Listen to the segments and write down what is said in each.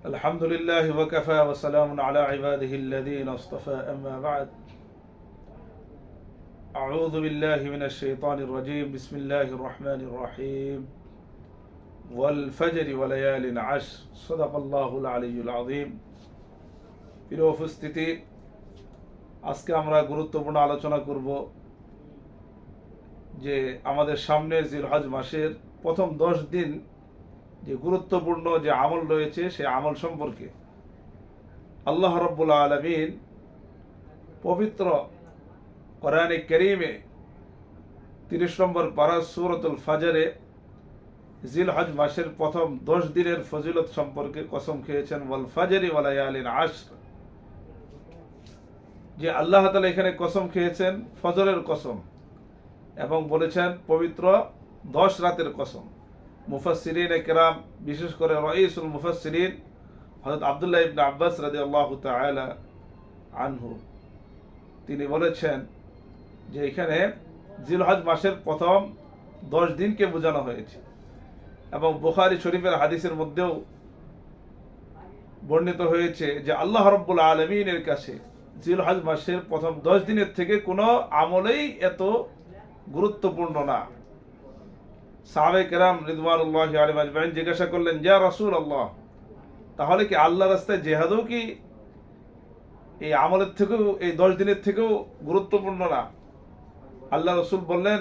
الحمد لله وكفى وسلام على عباده الذين اصطفى أما بعد أعوذ بالله من الشيطان الرجيم بسم الله الرحمن الرحيم والفجر وليال عشر صدق الله العلي العظيم প্রিয় উপস্থিতি, আজকে আমরা গুরুত্বপূর্ণ আলোচনা করব যে আমাদের সামনে জিলহজ মাসের প্রথম 10 দিন যে গুরুত্বপূর্ণ যে আমল রয়েছে সেই আমল সম্পর্কে। আল্লাহ রাব্বুল আলামিন পবিত্র কোরআনে কারীমে 30 নম্বর পারা সূরাতুল ফাজরে জিলহজ মাসের প্রথম 10 দিনের ফজিলত সম্পর্কে কসম খেয়েছেন, ওয়াল ফাজরি ওয়া লায়ালিন আশর। যে আল্লাহ তাআলা এখানে কসম খেয়েছেন ফজরের কসম এবং বলেছেন পবিত্র 10 রাতের কসম। মুফাসসিরিনে কেরাম, বিশেষ করে রাইসুল মুফাসসিরিন হযরত আব্দুল্লাহ ইবনে আব্বাস রাদিয়াল্লাহু তাআলা আনহু, তিনি বলেছেন যে এখানে জিলহজ মাসের প্রথম 10 দিনকে বোঝানো হয়েছে এবং বুখারী শরীফের হাদিসের মধ্যেও বর্ণিত হয়েছে যে আল্লাহ রাব্বুল আলামিনের কাছে জিলহজ মাসের প্রথম 10 দিনের থেকে কোনো আমলেই এত গুরুত্বপূর্ণ না। সাহাবায়ে কেরাম রিদওয়ানুল্লাহি আলাইহিম আজমাইন জিজ্ঞাসা করলেন, ইয়া রাসূলুল্লাহ, তাহলে কি আল্লাহর রাস্তায় জিহাদও কি এই আমলের থেকেও, এই 10 দিনের থেকেও গুরুত্বপূর্ণ না? আল্লাহ রাসূল বললেন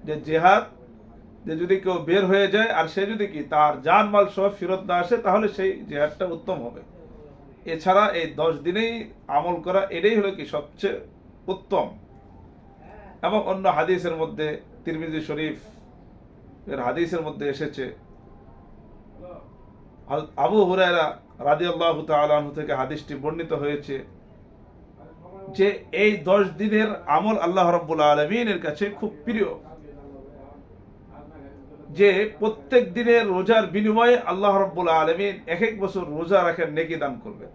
যে জিহাদ যে যদি কেউ বের হয়ে যায় আর সে যদি কি তার জানমাল সহ ফেরত না আসে তাহলে সেই জিহাদটা উত্তম হবে। এছাড়া এই 10 দিনেই আমল করা এটাই হলো কি সবচেয়ে উত্তম। এবং অন্য হাদিসের মধ্যে তিরমিজি শরীফ এর হাদিসের মধ্যে এসেছে, আবু হুরায়রা রাদিয়াল্লাহু তাআলা আনহু থেকে হাদিসটি বর্ণিত হয়েছে যে এই 10 দিনের আমল আল্লাহ রাব্বুল আলামিনের কাছে খুব প্রিয়। যে প্রত্যেক দিনের রোজার বিনিময়ে আল্লাহ রাব্বুল আলামিন এক এক বছর রোজা রাখার নেকি দান করবেন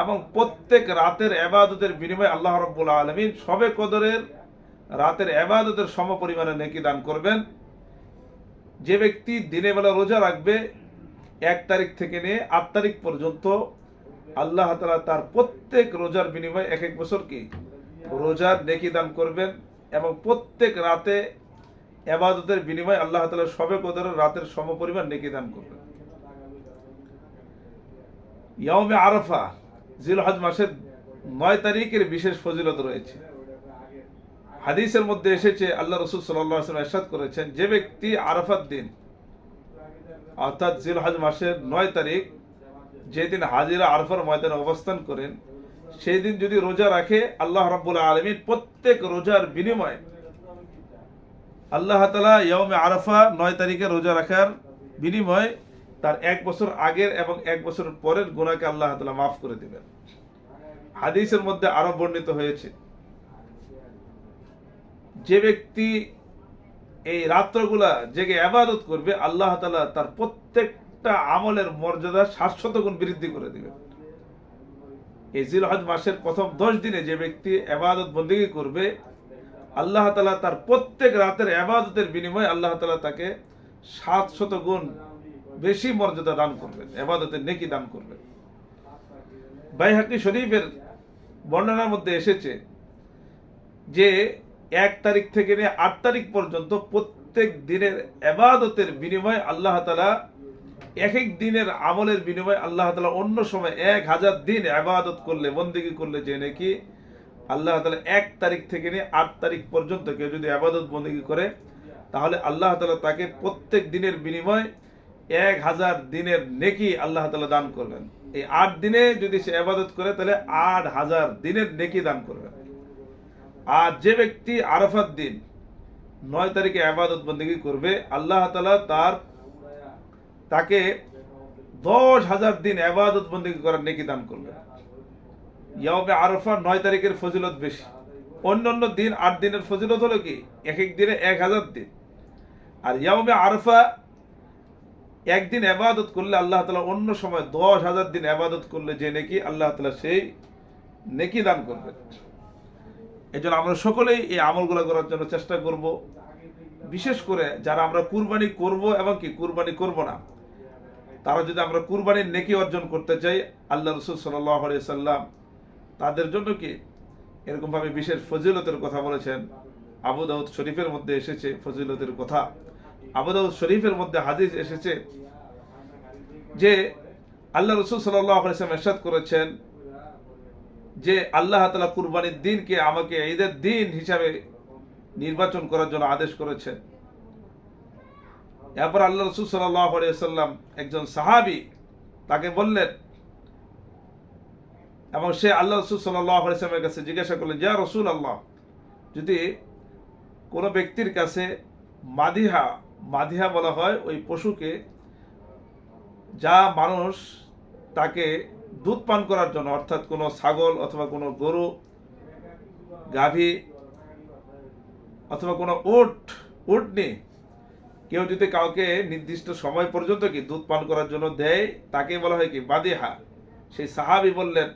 এবং প্রত্যেক রাতের ইবাদতের বিনিময়ে আল্লাহ রাব্বুল আলামিন শবে কদরের রাতের ইবাদতের সমপরিমাণে নেকি দান করবেন। যে ব্যক্তি দিনের বেলা রোজা রাখবে 1 তারিখ থেকে নিয়ে 8 তারিখ পর্যন্ত আল্লাহ তাআলা তার প্রত্যেক রোজার বিনিময়ে এক এক বছর কি রোজার নেকি দান করবেন এবং প্রত্যেক রাতে ইবাদতের বিনিময়ে আল্লাহ তাআলা শবে কদরের রাতের সমপরিমাণ নেকি দান করবেন। ইয়াউমে আরাফা জিলহজ মাসের 9 তারিখের বিশেষ ফজিলত রয়েছে। হাদিসের মধ্যে এসেছে আল্লাহ রাসূল সাল্লাল্লাহু আলাইহি ওয়াসাল্লাম ইরশাদ করেছেন, যে ব্যক্তি আরাফার দিন অর্থাৎ জিলহজ মাসের 9 তারিখ যেদিন হাজিরা আরাফার ময়দানে অবস্থান করেন সেই দিন যদি রোজা রাখে আল্লাহ রাব্বুল আলামিন প্রত্যেক রোজার বিনিময়ে আল্লাহ তাআলা ইয়াউমে আরাফা 9 তারিখে রোজা রাখার বিনিময়ে তার 1 বছর আগের এবং 1 বছর পরের গুনাহকে আল্লাহ তাআলা মাফ করে দিবেন। হাদিসের মধ্যে আরো বর্ণিত হয়েছে যে ব্যক্তি এই রাত্রগুলা জেগে ইবাদত করবে আল্লাহ তাআলা তার প্রত্যেকটা আমলের মর্যাদা 700 গুণ বৃদ্ধি করে দিবেন। এই জিলহজ মাসের প্রথম 10 দিনে যে ব্যক্তি ইবাদত বন্দেগী করবে আল্লাহ তাআলা তার প্রত্যেক রাতের ইবাদতের বিনিময়ে আল্লাহ তাআলা তাকে 700 গুণ বেশি মর্যাদা দান করবেন, ইবাদতের নেকি দান করবেন। বাইহাকি শরীফের বর্ণনার মধ্যে এসেছে যে 1 তারিখ থেকে নিয়ে 8 তারিখ পর্যন্ত প্রত্যেক দিনের ইবাদতের বিনিময়ে আল্লাহ তাআলা এক এক দিনের আমলের বিনিময়ে আল্লাহ তাআলা অন্য সময় 1000 দিন ইবাদত করলে বন্দেগী করলে যে নাকি আল্লাহ তাআলা 1 তারিখ থেকে নিয়ে 8 তারিখ পর্যন্ত কেউ যদি ইবাদত বন্দেগী করে তাহলে আল্লাহ তাআলা তাকে প্রত্যেক দিনের বিনিময়ে 1000 দিনের নেকি আল্লাহ তাআলা দান করবেন। এই 8 দিনে যদি সে ইবাদত করে তাহলে 8000 দিনের নেকি দান করবেন। আর যে ব্যক্তি আরাফাত দিন 9 তারিখে ইবাদত বন্দেগী করবে আল্লাহ তাআলা তাকে 10,000 দিন ইবাদত বন্দেগী করার নেকি দান করবে। ইয়াউমে আরাফা 9 তারিখের ফজিলত বেশি, অন্যান্য দিন 8 দিনের ফজিলত হলো কি এক এক দিনে 1000 দিন। আর ইয়াউমে আরাফা একদিন ইবাদত করলে আল্লাহ তাআলা অন্য সময় 10,000 দিন ইবাদত করলে যে নেকি আল্লাহ তাআলা সেই নেকি দান করবেন। এজন্য আমরা সকলেই এই আমলগুলো করার জন্য চেষ্টা করব। বিশেষ করে যারা আমরা কুরবানি করব এবং কি কুরবানি করব না তারা যদি আমরা কুরবানির নেকি অর্জন করতে চাই, আল্লাহ রসুল সাল্লাল্লাহু আলাইহি সাল্লাম তাদের জন্য কি এরকমভাবে বিশেষ ফজিলতের কথা বলেছেন। আবু দাউদ শরীফের মধ্যে এসেছে ফজিলতের কথা। আবু দাউদ শরীফের মধ্যে হাদিস এসেছে যে আল্লাহ রসুল সাল্লাল্লাহু আলাইহি ওয়াসাল্লাম ইরশাদ করেছেন যে আল্লাহ তাআলা কুরবানির দিনকে আমাকে ঈদের দিন হিসাবে নির্বাচন করার জন্য আদেশ করেছেন। এরপর আল্লাহ রসুল সাল্লাল্লাহু আলাইহি ওয়াসাল্লাম একজন সাহাবী তাকে বললেন, এবং সে আল্লাহ রসুল সাল্লাল্লাহু আলাইহি ওয়াসাল্লামের কাছে জিজ্ঞাসা করলেন, ইয়া রাসূলুল্লাহ, যদি কোনো ব্যক্তির কাছে মাদিহা বলা হয় ওই পশুকে যা মানুষ তাকে দুধ পান করার জন্য, অর্থাৎ কোনো ছাগল অথবা কোনো গরু, গাভী অথবা কোনো উটনি কেউ যদি কাউকে নির্দিষ্ট সময় পর্যন্ত কি দুধ পান করার জন্য দেয়, তাকে বলা হয় কি বাদিহা। সেই সাহাবী বললেন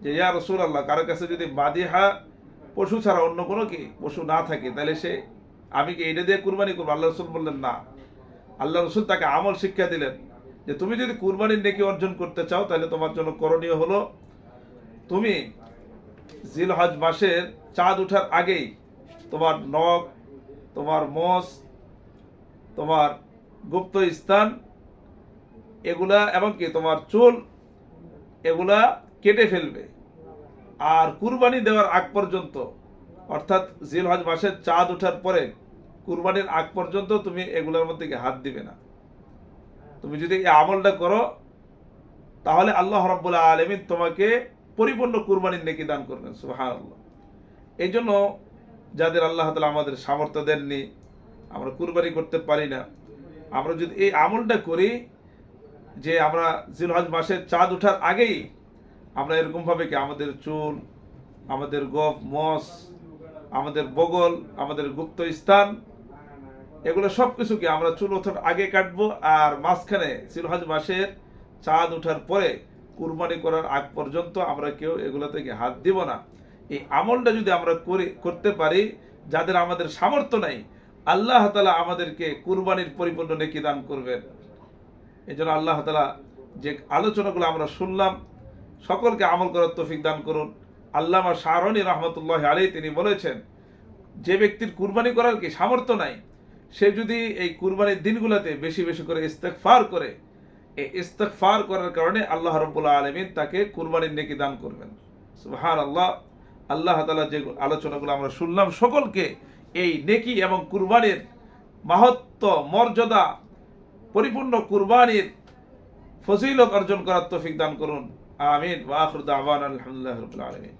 যে ইয়া রাসূলুল্লাহ, কারো কাছে যদি বাদিহা পশু ছাড়া অন্য কোনো কি পশু না থাকে, তাহলে আমি কি এটা দিয়ে কুরবানি করবো? আল্লাহ রসুল বললেন না। আল্লাহ রসুল তাকে আমল শিক্ষা দিলেন যে তুমি যদি কুরবানির নেকি অর্জন করতে চাও, তাহলে তোমার জন্য করণীয় হলো তুমি জিলহজ মাসের চাঁদ ওঠার আগেই তোমার নখ, তোমার মোষ, তোমার গুপ্ত স্থান এগুলা এবং কি তোমার চুল এগুলা কেটে ফেলবে। আর কুরবানি দেওয়ার আগ পর্যন্ত, অর্থাৎ জিলহজ মাসের চাঁদ ওঠার পরে কুরবানির আগ পর্যন্ত তুমি এগুলোর মধ্যে হাত দিবে না। তুমি যদি এই আমলটা করো, তাহলে আল্লাহ রাব্বুল আলামিন তোমাকে পরিপূর্ণ কুরবানির নেকি দান করবেন। সুবহানাল্লাহ। এই জন্য যাদের আল্লাহ তাআলা আমাদের সামর্থ্য দেননি, আমরা কুরবানি করতে পারি না, আমরা যদি এই আমলটা করি যে আমরা জিলহজ মাসের চাঁদ ওঠার আগেই আমরা এরকমভাবে কি আমাদের চুল, আমাদের গোফ, মোষ, আমাদের বগল, আমাদের গুপ্ত স্থান এগুলো সব কিছুকে আমরা চুল ওঠার আগে কাটবো। আর মাঝখানে জিলহজ মাসের চাঁদ ওঠার পরে কুরবানি করার আগ পর্যন্ত আমরা কেউ এগুলো থেকে হাত দিব না। এই আমলটা যদি আমরা করতে পারি, যাদের আমাদের সামর্থ্য নাই, আল্লাহ তাআলা আমাদেরকে কুরবানির পরিপূর্ণ নেকি দান করবেন। এই জন্য আল্লাহ তাআলা যে আলোচনাগুলো আমরা শুনলাম, সকলকে আমল করার তৌফিক দান করুন। আল্লামা শারনি রাহমাতুল্লাহি আলাইহি তিনি বলেছেন, যে ব্যক্তির কুরবানি করার কি সামর্থ্য নাই, সে যদি এই কুরবানির দিনগুলোতে বেশি বেশি করে ইস্তেগফার করে, এই ইস্তেগফার করার কারণে আল্লাহ রাব্বুল আলামিন তাকে কুরবানির নেকি দান করবেন। সুবহানাল্লাহ। আল্লাহ তাআলা যে আলোচনাগুলো আমরা শুনলাম, সকলকে এই নেকি এবং কুরবানির মাহাত্ম্য, মর্যাদা, পরিপূর্ণ কুরবানির ফজিলত অর্জন করার তৌফিক দান করুন। আমিন। ওয়া আখিরু দাওয়ানা আলহামদুলিল্লাহি রাব্বিল আলামিন।